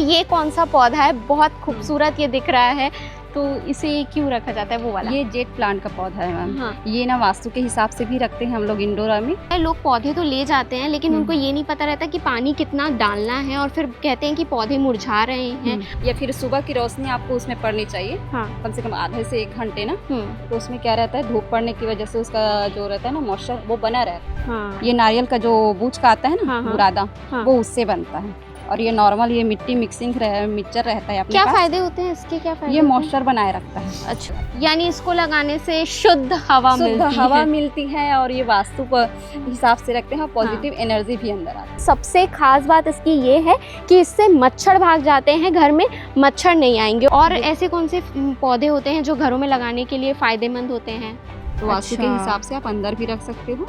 ये कौन सा पौधा है, बहुत खूबसूरत ये दिख रहा है, तो इसे क्यों रखा जाता है वो वाला? ये जेट प्लांट का पौधा है मैम। हाँ। ये ना वास्तु के हिसाब से भी रखते हैं हम लोग इंडोर में। लोग पौधे तो ले जाते हैं लेकिन उनको ये नहीं पता रहता कि पानी कितना डालना है, और फिर कहते हैं कि पौधे मुरझा रहे हैं। या फिर सुबह की रोशनी आपको उसमें पड़नी चाहिए। हाँ। कम से कम आधे से 1 घंटे ना। तो उसमें क्या रहता है, धूप पड़ने की वजह से उसका जो रहता है ना मॉइस्चर वो बना रहता है। हाँ। ये नारियल का जो बूच का आता है ना, हाँ, हाँ। बुरादा, हाँ। वो उससे बनता है। और ये नॉर्मल ये मिट्टी मिक्सिंग मिक्सचर रहता है अपने क्या पास। फायदे होते हैं इसके, क्या फायदे? ये होते हैं? मॉइस्चर बनाए रखता है। अच्छा, यानी इसको लगाने से शुद्ध हवा मिलती है और ये वास्तु पर हिसाब से रखते हैं, पॉजिटिव एनर्जी भी अंदर आती है। सबसे खास बात इसकी ये है कि इससे मच्छर भाग जाते हैं, घर में मच्छर नहीं आएंगे। और ऐसे कौन से पौधे होते हैं जो घरों में लगाने के लिए फायदेमंद होते हैं? तो वास्तु के हिसाब से आप अंदर भी रख सकते हो।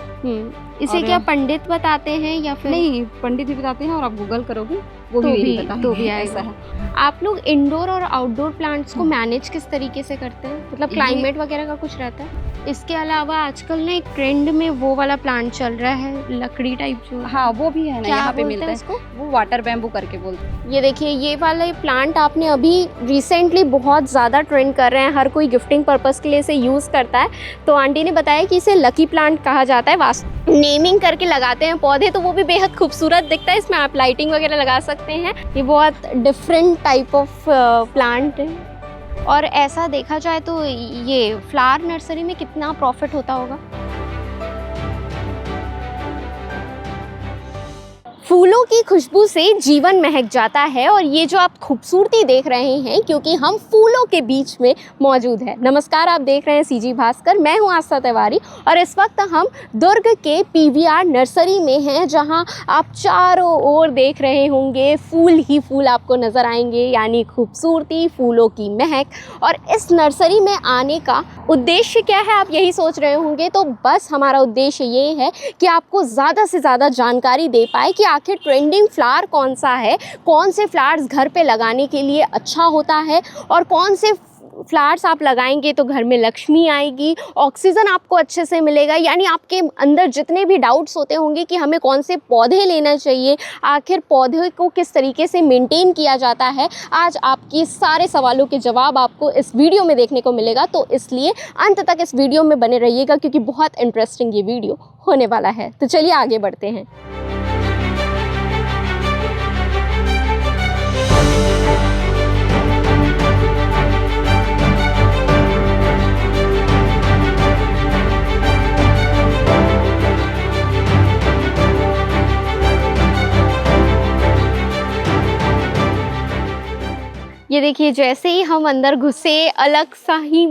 इसे क्या पंडित बताते हैं या फिर? नहीं, पंडित भी बताते हैं, और आप गूगल करोगे वो भी ऐसा है। आप लोग इंडोर और आउटडोर प्लांट्स को मैनेज किस तरीके से करते हैं? मतलब क्लाइमेट वगैरह का कुछ रहता है? इसके अलावा आजकल ना एक ट्रेंड में वो वाला प्लांट चल रहा है, लकड़ी टाइप जो। हाँ, वो भी है ना, यहाँ पे मिलता है इसको। वो वाटर बैम्बू करके बोलते हैं। ये देखिए, ये वाला प्लांट आपने अभी रिसेंटली बहुत ज़्यादा ट्रेंड कर रहे हैं, हर कोई गिफ्टिंग पर्पस के लिए इसे यूज़ करता है। तो आंटी ने बताया कि इसे लकी प्लांट कहा जाता है। वास्तु नेमिंग करके लगाते हैं पौधे, तो वो भी बेहद खूबसूरत दिखता है। इसमें आप लाइटिंग वगैरह लगा सकते हैं। ये बहुत डिफरेंट टाइप ऑफ प्लांट है। और ऐसा देखा जाए तो ये फ्लावर नर्सरी में कितना प्रॉफिट होता होगा? फूलों की खुशबू से जीवन महक जाता है, और ये जो आप खूबसूरती देख रहे हैं क्योंकि हम फूलों के बीच में मौजूद है। नमस्कार, आप देख रहे हैं सीजी भास्कर, मैं हूं आस्था तिवारी, और इस वक्त हम दुर्ग के पीवीआर नर्सरी में हैं, जहां आप चारों ओर देख रहे होंगे फूल ही फूल आपको नज़र आएंगे, यानी खूबसूरती, फूलों की महक। और इस नर्सरी में आने का उद्देश्य क्या है, आप यही सोच रहे होंगे। तो बस हमारा उद्देश्य ये है कि आपको ज़्यादा से ज़्यादा जानकारी दे पाए कि आखिर ट्रेंडिंग फ्लावर कौन सा है, कौन से फ्लावर्स घर पे लगाने के लिए अच्छा होता है, और कौन से फ्लावर्स आप लगाएंगे तो घर में लक्ष्मी आएगी, ऑक्सीजन आपको अच्छे से मिलेगा। यानी आपके अंदर जितने भी डाउट्स होते होंगे कि हमें कौन से पौधे लेना चाहिए, आखिर पौधे को किस तरीके से मेंटेन किया जाता है, आज आपकी सारे सवालों के जवाब आपको इस वीडियो में देखने को मिलेगा। तो इसलिए अंत तक इस वीडियो में बने रहिएगा, क्योंकि बहुत इंटरेस्टिंग ये वीडियो होने वाला है। तो चलिए आगे बढ़ते हैं। ये देखिए, जैसे ही हम अंदर घुसे अलग सा ही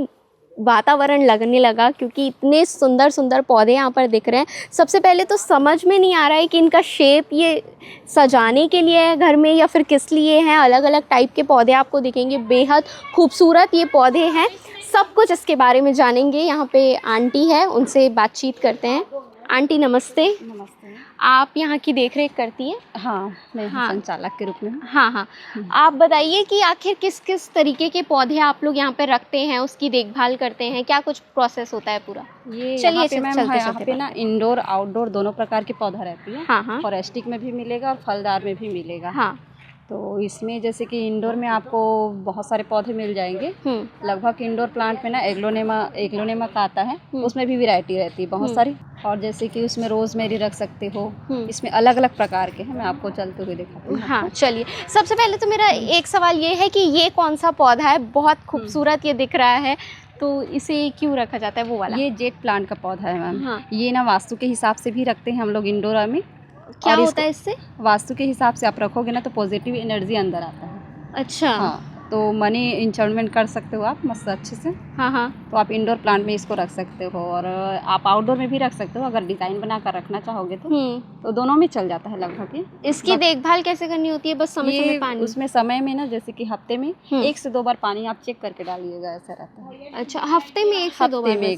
वातावरण लगने लगा, क्योंकि इतने सुंदर सुंदर पौधे यहाँ पर दिख रहे हैं। सबसे पहले तो समझ में नहीं आ रहा है कि इनका शेप ये सजाने के लिए है घर में या फिर किस लिए हैं। अलग अलग टाइप के पौधे आपको दिखेंगे, बेहद खूबसूरत ये पौधे हैं। सब कुछ इसके बारे में जानेंगे। यहाँ पे आंटी है, उनसे बातचीत करते हैं। आंटी नमस्ते। नमस्ते। आप यहाँ की देखरेख करती हैं? हाँ, मैं संचालक के रूप में हूँ। हाँ। आप बताइए कि आखिर किस किस तरीके के पौधे आप लोग यहाँ पे रखते हैं, उसकी देखभाल करते हैं, क्या कुछ प्रोसेस होता है पूरा? ये चलिए मैम, यहाँ पे ना इंडोर आउटडोर दोनों प्रकार के पौधा रहती है। हाँ। फॉरेस्टिक में भी मिलेगा और फलदार में भी मिलेगा। हाँ। तो इसमें जैसे कि इंडोर में आपको बहुत सारे पौधे मिल जाएंगे। लगभग इंडोर प्लांट में ना एग्लोनेमा का आता है, उसमें भी वैरायटी रहती है बहुत सारी। और जैसे कि उसमें रोजमेरी रख सकते हो। इसमें अलग अलग प्रकार के हैं, मैं आपको चलते हुए दिखाती हूँ। हाँ, चलिए। सबसे पहले तो मेरा एक सवाल ये है कि ये कौन सा पौधा है, बहुत खूबसूरत ये दिख रहा है, तो इसे क्यों रखा जाता है वो वाला? ये जेट प्लांट का पौधा है मैम। ये ना वास्तु के हिसाब से भी रखते हैं हम लोग इंडोर में। क्या होता है इससे? वास्तु के हिसाब से आप रखोगे ना तो पॉजिटिव एनर्जी अंदर आता है। अच्छा। हाँ, तो मनी इंचमेंट कर सकते हो आप मस्त अच्छे से। हाँ। तो आप इंडोर प्लांट में इसको रख सकते हो, और आप आउटडोर में भी रख सकते हो अगर डिज़ाइन बना कर रखना चाहोगे तो दोनों में चल जाता है लगभग ये। इसकी देखभाल कैसे करनी होती है? बस समय समय पानी? उसमें समय में ना, जैसे कि हफ्ते में 1 से 2 बार पानी आप चेक करके डालिएगा, ऐसा रहता है। अच्छा, हफ्ते में 1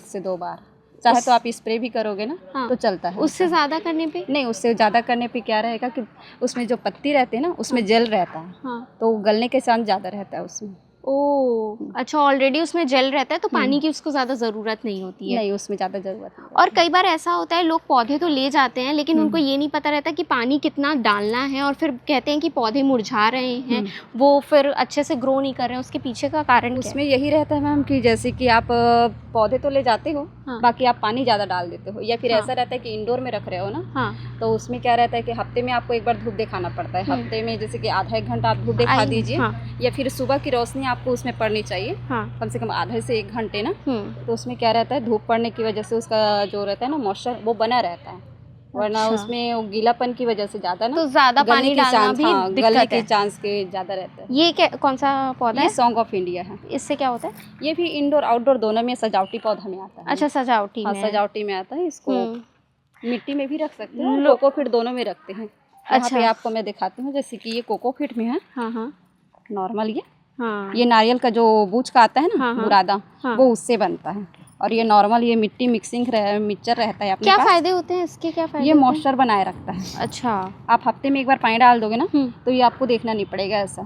से 2 बार? चाहे तो आप स्प्रे भी करोगे ना तो चलता है। उससे ज़्यादा करने पे? नहीं, उससे ज़्यादा करने पे क्या रहेगा कि उसमें जो पत्ती रहती है ना, उसमें जल रहता है। तो गलने के चांस ज़्यादा रहता है उसमें। ओह अच्छा, ऑलरेडी उसमें जेल रहता है तो पानी की उसको ज़्यादा ज़रूरत नहीं होती है। नहीं, उसमें ज़्यादा ज़रूरत नहीं। और कई बार ऐसा होता है लोग पौधे तो ले जाते हैं लेकिन उनको ये नहीं पता रहता कि पानी कितना डालना है, और फिर कहते हैं कि पौधे मुरझा रहे हैं, वो फिर अच्छे से ग्रो नहीं कर रहे हैं। उसके पीछे का कारण क्या है? उसमें यही रहता है मैम कि जैसे कि आप पौधे तो ले जाते हो, बाकी आप पानी ज़्यादा डाल देते हो, या फिर ऐसा रहता है कि इंडोर में रख रहे हो ना, तो उसमें क्या रहता है कि हफ्ते में आपको एक बार धूप दिखाना पड़ता है। हफ्ते में जैसे कि आधा एक घंटा आप धूप दिखा दीजिए, या फिर सुबह की रोशनी आपको उसमें पड़नी चाहिए, कम से कम आधे से 1 घंटे ना। तो उसमें क्या रहता है, धूप पड़ने की वजह से उसका जो रहता है ना मॉइस्चर वो बना रहता है, वरना उसमें वो गीलापन की वजह से ज़्यादा ना तो ज़्यादा पानी डालना भी गलने के चांस के ज़्यादा रहता है। ये कौन सा पौधा है? ये सॉन्ग ऑफ इंडिया है। इससे क्या होता है? ये भी इंडोर आउटडोर दोनों में सजावटी पौधा में आता है। अच्छा, सजावटी में। सजावटी में आता है। इसको मिट्टी में भी रख सकते हैं, कोकोपीट दोनों में रखते हैं। यहाँ पे आपको मैं दिखाती हूँ, जैसे कि ये कोकोपीट में है। नॉर्मल ये नारियल का जो बूच का आता है ना, बुरादा, वो उससे बनता है। और ये नॉर्मल ये मिट्टी मिक्सिंग मिक्सचर रहता है अपने क्या पास। फायदे होते हैं इसके? क्या फायदे? ये मॉइस्चर बनाए रखता है। अच्छा, आप हफ्ते में एक बार पानी डाल दोगे ना, तो ये आपको देखना नहीं पड़ेगा ऐसा।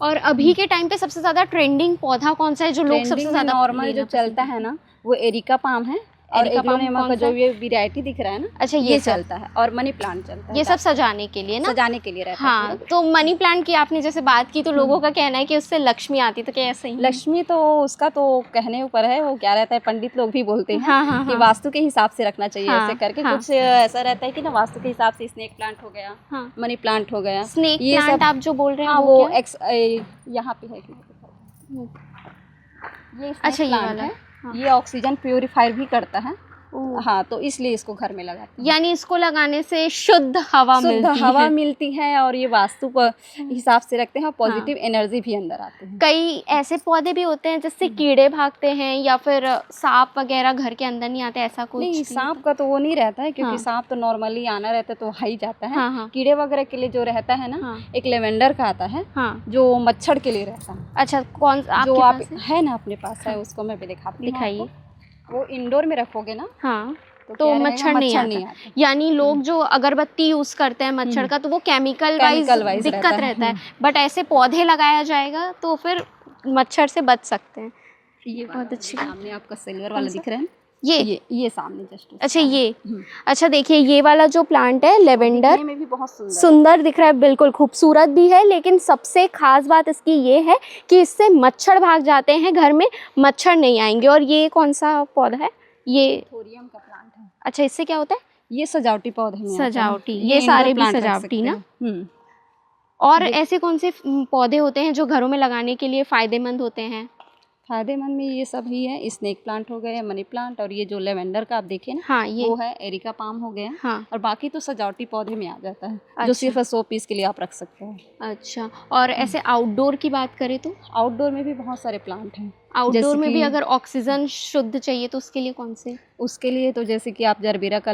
और अभी के टाइम पे सबसे ज्यादा ट्रेंडिंग पौधा कौन सा है जो लोग सबसे ज्यादा नॉर्मल जो चलता है ना, वो एरिका पाम है। और एग्लोनेमा का जो ये वैरायटी दिख रहा है ना, अच्छा ये चलता है। और मनी प्लांट चलता है। ये सब सजाने के लिए ना, सजाने के लिए रहता है। हाँ, तो मनी प्लांट की आपने जैसे बात की तो लोगों का कहना है कि उससे लक्ष्मी आती, तो क्या ऐसा ही? लक्ष्मी तो उसका तो कहने ऊपर है, वो क्या रहता है, पंडित लोग भी बोलते हैं कि वास्तु के हिसाब से रखना चाहिए ऐसे करके। कुछ ऐसा रहता है कि ना वास्तु के हिसाब से स्नेक प्लांट हो गया, मनी प्लांट हो गया। स्नेक प्लांट आप जो बोल रहे हैं वो यहाँ पे है, ये अच्छा ये वाला है। ये ऑक्सीजन प्यूरिफायर भी करता है। हाँ, तो इसलिए इसको घर में लगाते हैं। यानी इसको लगाने से शुद्ध हवा मिलती है और ये वास्तु पर हिसाब से रखते हैं, पॉजिटिव एनर्जी भी अंदर आती है। कई ऐसे पौधे भी होते हैं जिससे कीड़े भागते हैं या फिर सांप वगैरह घर के अंदर नहीं आते, ऐसा कुछ? नहीं, सांप का तो वो नहीं रहता है, क्योंकि सांप तो नॉर्मली आना रहता है तो आ ही जाता है। कीड़े वगैरह के लिए जो रहता है ना, एक लेवेंडर का आता है जो मच्छर के लिए रहता है। अच्छा, कौन जो आप है ना अपने पास है, उसको मैं भी दिखाती हूँ। दिखाइए। वो इंडोर में रखोगे ना, तो मच्छर नहीं आता। यानी लोग जो अगरबत्ती यूज करते हैं मच्छर का, तो वो केमिकल वाइज दिक्कत रहता है, बट ऐसे पौधे लगाया जाएगा तो फिर मच्छर से बच सकते हैं। ये बहुत अच्छी। सामने आपका सिल्वर वाला दिख रहा है, ये सामने जस्ट। अच्छा, ये अच्छा, देखिए ये वाला जो प्लांट है लेवेंडर में भी बहुत सुंदर दिख रहा है, बिल्कुल खूबसूरत भी है, लेकिन सबसे खास बात इसकी ये है कि इससे मच्छर भाग जाते हैं, घर में मच्छर नहीं आएंगे। और ये कौन सा पौधा है? ये थोरियम का प्लांट है। अच्छा, इससे क्या होता है? ये सजावटी पौधे में सजावटी, ये सारे भी सजावटी ना। और ऐसे कौन से पौधे होते हैं जो घरों में लगाने के लिए फायदेमंद होते हैं? फायदेमंद में ये सब ही है, स्नेक प्लांट हो गए, मनी प्लांट, और ये जो लेवेंडर का आप देखे ना, ये वो है एरिका पाम हो गया। और बाकी तो सजावटी पौधे में आ जाता है, जो सिर्फ 100 पीस के लिए आप रख सकते हैं। अच्छा, और ऐसे आउटडोर की बात करें तो? आउटडोर में भी बहुत सारे प्लांट हैं। आउटडोर में भी अगर ऑक्सीजन शुद्ध चाहिए तो उसके लिए कौन से? उसके लिए तो जैसे कि आप जरबेरा का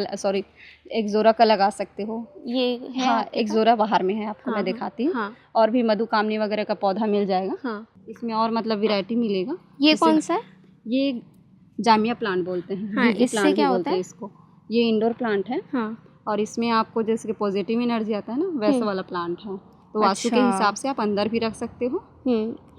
एक्सोरा का लगा सकते हो। ये है? हाँ, एक्सोरा बाहर में है, आपको मैं दिखाती हूँ। और भी मधुकामनी वगैरह का पौधा मिल जाएगा। इसमें और मतलब वैरायटी मिलेगा। ये कौन सा है? ये जामिया प्लांट बोलते हैं। हाँ, इससे क्या होता है? इसको ये इंडोर प्लांट है। और इसमें आपको जैसे कि पॉजिटिव एनर्जी आता है ना, वैसा वाला प्लांट है। तो वास्तु के हिसाब से आप अंदर भी रख सकते हो।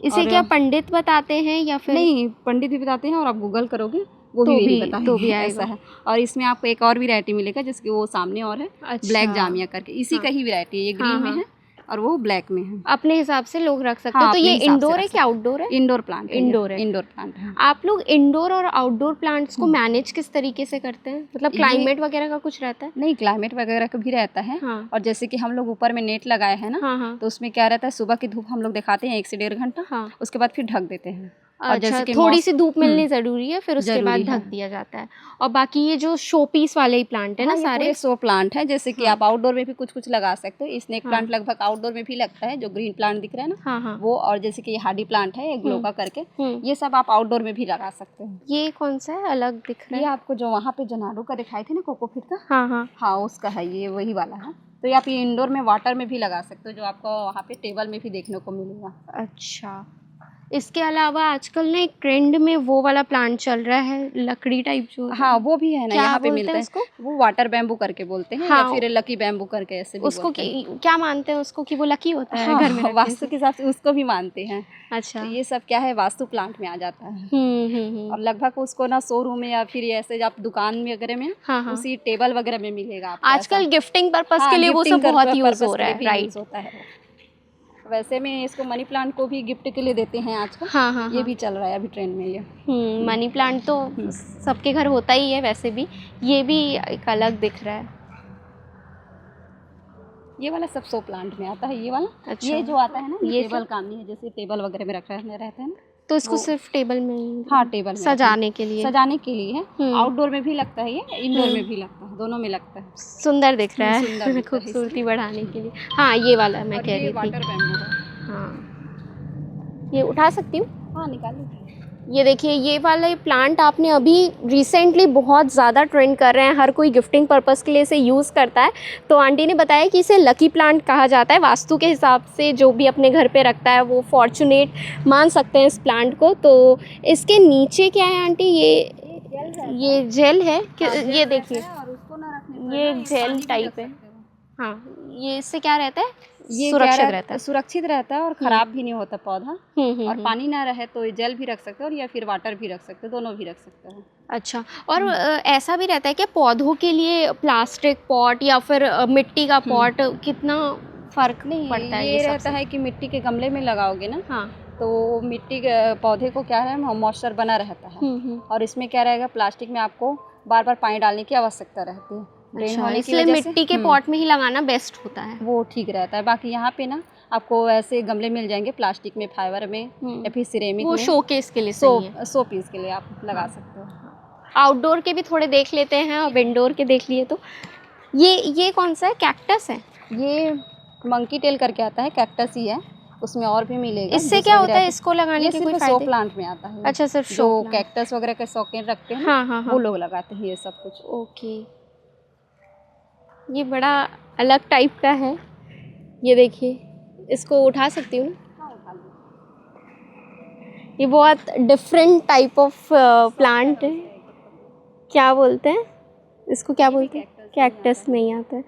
इसे क्या पंडित बताते हैं या फिर? नहीं, पंडित भी बताते हैं, और आप गूगल करोगे वो तो भी ऐसा है। और इसमें आपको एक और वैरायटी मिलेगा, जिसकी वो सामने और है। ब्लैक जामिया करके, इसी का ही वैरायटी है। ये ग्रीन में है और वो ब्लैक में है। अपने हिसाब से लोग रख सकते हैं। तो ये इंडोर है कि आउटडोर है? इंडोर प्लांट है। इंडोर प्लांट है। आप लोग इंडोर और आउटडोर प्लांट्स को मैनेज किस तरीके से करते हैं? मतलब क्लाइमेट वगैरह का कुछ रहता है? नहीं, क्लाइमेट वगैरह का भी रहता है। और जैसे कि हम लोग ऊपर में नेट लगाए हैं ना, तो उसमें क्या रहता है, सुबह की धूप हम लोग दिखाते हैं 1 से 1.5 घंटा, उसके बाद फिर ढक देते हैं। और जैसे कि थोड़ी सी धूप मिलनी जरूरी है, फिर उसके बाद ढक दिया जाता है। और बाकी ये जो शो पीस वाले ही प्लांट है ना, सारे शो प्लांट है। जैसे कि आप आउटडोर में भी कुछ लगा सकते हो। स्नेक प्लांट लगभग आउटडोर में भी लगता है, जो ग्रीन प्लांट दिख रहा है ना, वो। और जैसे कि ये हार्डी प्लांट है, ग्लोका करके, ये सब आप आउटडोर में भी लगा सकते हो। ये कौन सा है अलग दिख रहा है? ये आपको जो वहाँ पे जनाडो का दिखाई थे ना, कोकोपीट का, हाँ उसका है, ये वही वाला है। तो आप ये इंडोर में वाटर में भी लगा सकते हो, जो आपको वहाँ पे टेबल में भी देखने को मिलेगा। अच्छा, इसके अलावा आजकल ना एक ट्रेंड में वो वाला प्लांट चल रहा है, लकड़ी टाइप जो हाँ वो भी है ना, क्या यहाँ पे बोलते मिलता हैं है उसको? वो वाटर बैम्बू करके बोलते हैं, हाँ। या फिर लकी बैम्बू करके ऐसे भी उसको बोलते हैं। क्या मानते हैं उसको कि वो लकी होता है हाँ, घर में रखने वास्तु से? के हिसाब से उसको भी मानते हैं। अच्छा। ये सब क्या है, वास्तु प्लांट में आ जाता है। हम्म। और लगभग उसको ना शोरूम में या फिर ऐसे आप दुकान में वगैरह में हाँ हाँ। उसी टेबल वगैरह में मिलेगा आपको आजकल ऐसा। गिफ्टिंग पर्पस हाँ, के लिए वो सब गिफ्टिंग बहुत यूज पर्पस हो के रहा लिए है, भी राइट? यूज होता है। वैसे में इसको मनी प्लांट को भी गिफ्ट के लिए देते हैं आजकल। हाँ हाँ ये हाँ। भी चल रहा है अभी ट्रेंड में ये। मनी प्लांट तो सबके घर होता ही है वैसे भी, ये भी एक अलग दिख रहा है। ये वाला सब शो प्लांट में आता है, ये वाला। अच्छा। ये जो आता है ना, ये ये टेबल काम नहीं है, जैसे टेबल वगैरह में रखा रहता है ना, तो इसको वो- सिर्फ टेबल में हाँ टेबल में सजाने के लिए, सजाने के लिए है। हम्म। आउटडोर में भी लगता है, ये इंडोर में भी लगता है, दोनों में लगता है। सुंदर दिख रहा सुंदर है, दिखता है खूबसूरती बढ़ाने के लिए। हाँ ये वाला मैं और कह ये रही थी। वाटर बैम्बू है। हाँ, ये उठा सकती हूँ? हाँ निकाल लीजिए। ये देखिए, ये वाला प्लांट आपने अभी रिसेंटली बहुत ज़्यादा ट्रेंड कर रहे हैं, हर कोई गिफ्टिंग पर्पस के लिए इसे यूज़ करता है। तो आंटी ने बताया कि इसे लकी प्लांट कहा जाता है, वास्तु के हिसाब से जो भी अपने घर पे रखता है वो फॉर्चुनेट मान सकते हैं इस प्लांट को। तो इसके नीचे क्या है आंटी? ये जेल है कि ये देखिए, और उसको ना रखने पर ये ना, एक जेल पानी भी टाइप रख है। सकते हो। हाँ, ये इससे क्या रहता है? ये सुरक्षित क्या रहता है। सुरक्षित रहता है और ख़राब भी नहीं होता पौधा। और हम्म। पानी ना रहे तो ये जेल भी रख सकते हो, और या फिर वाटर भी रख सकते हो, दोनों भी रख सकते हो। अच्छा, और ऐसा भी रहता है कि पौधों के लिए प्लास्टिक पॉट या फिर मिट्टी का पॉट कितना फ़र्क नहीं पड़ता है? ये सब रहता से? है कि मिट्टी के गमले में लगाओगे ना, हाँ। तो मिट्टी के पौधे को क्या है, मॉइस्चर बना रहता है। और इसमें क्या रहेगा, प्लास्टिक में आपको बार बार पानी डालने की आवश्यकता रहती है। ड्रेन अच्छा, होने की इसलिए वजह से मिट्टी के पॉट में ही लगाना बेस्ट होता है। वो ठीक रहता है। बाकी यहाँ पे ना आपको ऐसे गमले मिल जाएंगे प्लास्टिक में, फाइबर में, या फिर सिरेमिक वो में। शोकेस के लिए सही है। सो पीस के लिए आप लगा सकते हो। आउटडोर के भी थोड़े देख लेते हैं, अब इंडोर के देख लिए तो ये कौन सा है? कैक्टस है? ये मंकी टेल करके आता है, कैक्टस ही है, उसमें और भी मिलेगा। इससे क्या होता है? इसको लगाने ये के कोई सिर्फ शो फायदे? प्लांट में आता है। अच्छा, सिर्फ जो शो प्लांट। कैक्टस वगैरह के शौकीन रखते हैं हाँ हाँ हाँ, वो लोग लगाते हैं ये सब कुछ। ओके। ये बड़ा अलग टाइप का है, ये देखिए, इसको उठा सकती हूँ ना? ये बहुत डिफरेंट टाइप ऑफ प्लांट है। क्या बोलते हैं इसको? क्या बोलते हैं? कैक्टस नहीं आता है।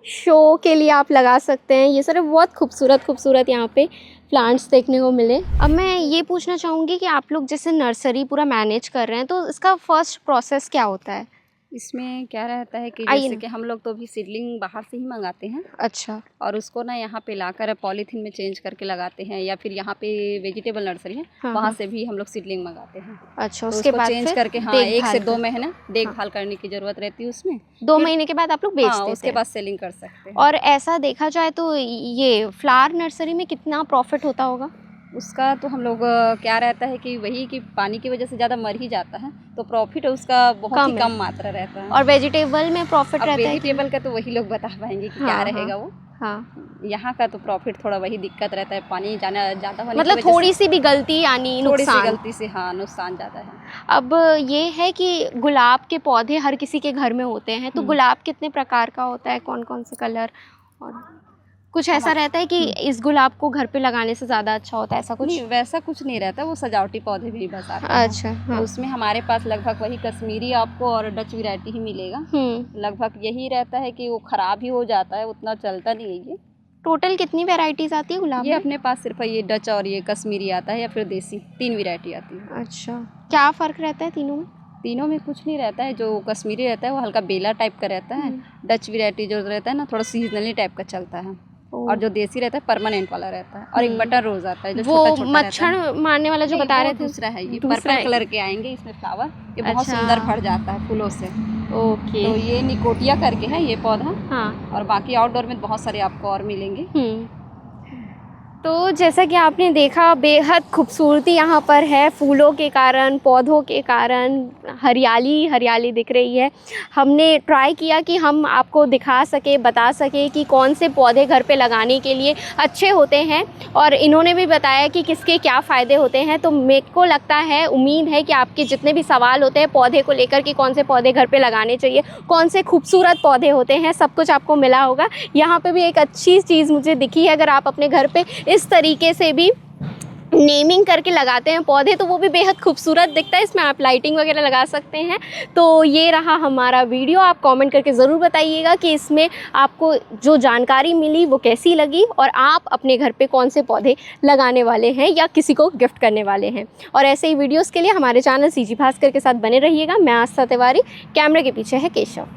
शो के लिए आप लगा सकते हैं। ये सारे बहुत खूबसूरत यहाँ पे प्लांट्स देखने को मिले। अब मैं ये पूछना चाहूँगी कि आप लोग जैसे नर्सरी पूरा मैनेज कर रहे हैं, तो इसका फर्स्ट प्रोसेस क्या होता है? इसमें क्या रहता है कि आइए जैसे ना। कि हम लोग तो अभी सीडलिंग बाहर से ही मंगाते हैं, अच्छा। और उसको ना यहाँ पे लाकर पॉलीथीन में चेंज करके लगाते हैं, या फिर यहाँ पे वेजिटेबल नर्सरी है हाँ, वहाँ हाँ। से भी हम लोग सीडलिंग मंगाते हैं। अच्छा, तो उसके उसको बाद चेंज फिर करके, हाँ 1 से देखभाल 2 कर- महीना देखभाल करने की ज़रूरत रहती है उसमें। 2 महीने के बाद आप लोग बेच हाँ देते उसके हैं। बाद सेलिंग कर सकते हैं। और ऐसा देखा जाए तो ये फ्लावर नर्सरी में कितना प्रॉफिट होता होगा? उसका तो हम लोग क्या रहता है कि वही कि पानी की वजह से ज़्यादा मर ही जाता है, तो प्रॉफिट उसका बहुत कम ही है। कम मात्रा रहता है। और वेजिटेबल में प्रॉफिट अब रहता है कि- वेजिटेबल का तो वही लोग बता पाएंगे कि हाँ, क्या हाँ। रहेगा वो। हाँ, यहाँ का तो प्रॉफिट थोड़ा वही दिक्कत रहता है, पानी जाना ज़्यादा होने की मतलब वजह थोड़ी सी भी गलती यानी से, थोड़ी सी नुकसान। गलती से हाँ नुकसान ज़्यादा है। अब ये है कि गुलाब के पौधे हर किसी के घर में होते हैं, तो गुलाब कितने प्रकार का होता है? कौन कौन से कलर? और कुछ ऐसा रहता है कि इस गुलाब को घर पे लगाने से ज़्यादा अच्छा होता है, ऐसा कुछ? नहीं वैसा कुछ नहीं रहता, वो सजावटी पौधे भी बस आते हैं। अच्छा, तो हाँ। उसमें हमारे पास लगभग वही कश्मीरी आपको और डच वैरायटी ही मिलेगा। लगभग यही रहता है कि वो ख़राब ही हो जाता है, उतना चलता नहीं है ये। टोटल कितनी वैरायटीज आती है गुलाब ये में? अपने पास सिर्फ ये डच और ये कश्मीरी आता है, या फिर देसी, 3 वैरायटी आती है। अच्छा, क्या फ़र्क रहता है तीनों में? तीनों में कुछ नहीं रहता है। जो कश्मीरी रहता है वो हल्का बेला टाइप का रहता है, डच वैरायटी जो रहता है ना थोड़ा सीजनली टाइप का चलता है, और जो देसी रहता है परमानेंट वाला रहता है। और एक बटर रोज आता है जो वो छोटा छोटा मच्छर मारने वाला जो बता रहे थे? दूसरा है, ये दूसरा पर्पल है। कलर के आएंगे इसमें फ्लावर, ये बहुत अच्छा। सुंदर भर जाता है फूलों से। ओके। तो ये निकोटिया करके है ये पौधा। हाँ। और बाकी आउटडोर में बहुत सारे आपको और मिलेंगे। तो जैसा कि आपने देखा, बेहद खूबसूरती यहाँ पर है, फूलों के कारण, पौधों के कारण हरियाली दिख रही है। हमने ट्राई किया कि हम आपको दिखा सके, बता सके कि कौन से पौधे घर पे लगाने के लिए अच्छे होते हैं, और इन्होंने भी बताया कि किसके क्या फ़ायदे होते हैं। तो मेरे को लगता है, उम्मीद है कि आपके जितने भी सवाल होते हैं पौधे को लेकर कि कौन से पौधे घर पे लगाने चाहिए, कौन से खूबसूरत पौधे होते हैं, सब कुछ आपको मिला होगा। यहाँ पे भी एक अच्छी चीज़ मुझे दिखी है, अगर आप अपने घर पे इस तरीके से भी नेमिंग करके लगाते हैं पौधे, तो वो भी बेहद खूबसूरत दिखता है। इसमें आप लाइटिंग वगैरह लगा सकते हैं। तो ये रहा हमारा वीडियो। आप कमेंट करके ज़रूर बताइएगा कि इसमें आपको जो जानकारी मिली वो कैसी लगी, और आप अपने घर पे कौन से पौधे लगाने वाले हैं या किसी को गिफ्ट करने वाले हैं। और ऐसे ही वीडियोज़ के लिए हमारे चैनल सीजी भास्कर के साथ बने रहिएगा। मैं आस्था तिवारी, कैमरे के पीछे है केशव।